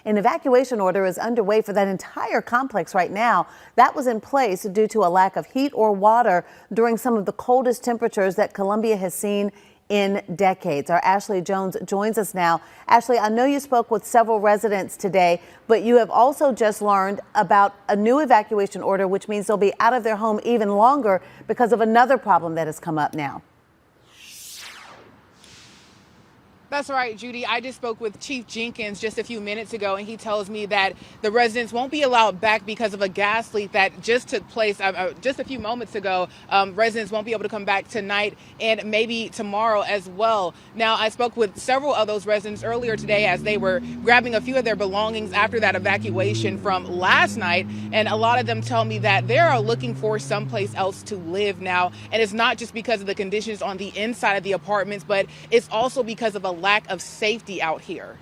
An evacuation order is underway for that entire complex right now. That was in place due to a lack of heat or water during some of the coldest temperatures that Columbia has seen in decades. Our Ashley Jones joins us now. Ashley, I know you spoke with several residents today, but you have also just learned about a new evacuation order, which means they'll be out of their home even longer because of another problem that has come up now. That's right, Judy. I just spoke with Chief Jenkins just a few minutes ago, and he tells me that the residents won't be allowed back because of a gas leak that just took place just a few moments ago. Residents won't be able to come back tonight and maybe tomorrow as well. Now, I spoke with several of those residents earlier today as they were grabbing a few of their belongings after that evacuation from last night, and a lot of them tell me that they are looking for someplace else to live now. And it's not just because of the conditions on the inside of the apartments, but it's also because of a lack of safety out here.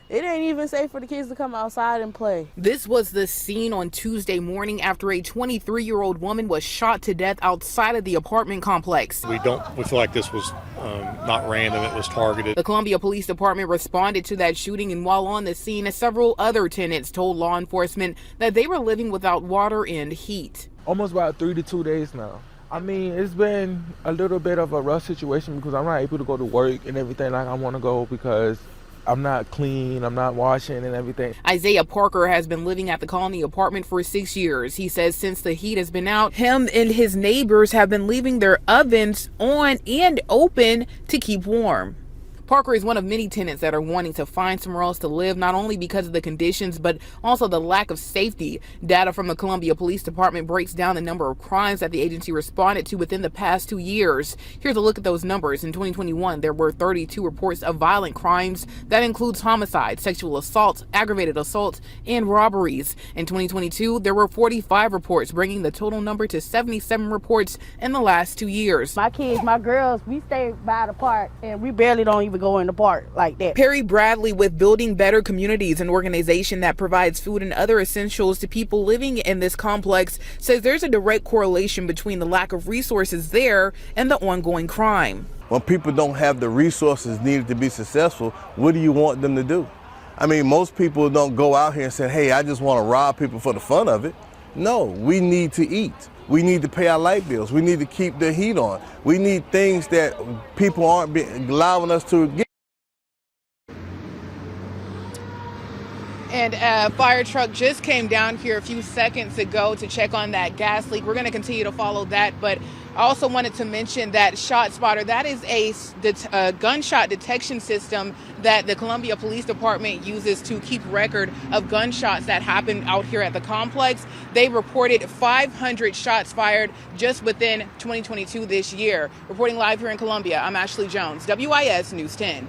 It ain't even safe for the kids to come outside and play. This was the scene on Tuesday morning after a 23-year-old woman was shot to death outside of the apartment complex. We feel like this was not random, it was targeted. The Columbia Police Department responded to that shooting, and while on the scene, several other tenants told law enforcement that they were living without water and heat. Almost about 3 to 2 days now. I mean, it's been a little bit of a rough situation because I'm not able to go to work and everything like I want to go because I'm not clean, I'm not washing and everything. Isaiah Parker has been living at the Colony apartment for 6 years. He says since the heat has been out, him and his neighbors have been leaving their ovens on and open to keep warm. Parker is one of many tenants that are wanting to find somewhere else to live, not only because of the conditions, but also the lack of safety. Data from the Columbia Police Department breaks down the number of crimes that the agency responded to within the past 2 years. Here's a look at those numbers. In 2021, there were 32 reports of violent crimes. That includes homicides, sexual assaults, aggravated assaults, and robberies. In 2022, there were 45 reports, bringing the total number to 77 reports in the last 2 years. My kids, my girls, we stay by the park and we barely don't even go in the park like that. Perry Bradley with Building Better Communities, an organization that provides food and other essentials to people living in this complex, says there's a direct correlation between the lack of resources there and the ongoing crime. When people don't have the resources needed to be successful, what do you want them to do? I mean, most people don't go out here and say, hey, I just want to rob people for the fun of it. No, we need to eat. We need to pay our light bills. We need to keep the heat on. We need things that people aren't allowing us to get. And a fire truck just came down here a few seconds ago to check on that gas leak. We're going to continue to follow that, but I also wanted to mention that ShotSpotter, that is a gunshot detection system that the Columbia Police Department uses to keep record of gunshots that happen out here at the complex. They reported 500 shots fired just within 2022 this year. Reporting live here in Columbia, I'm Ashley Jones, WIS News 10.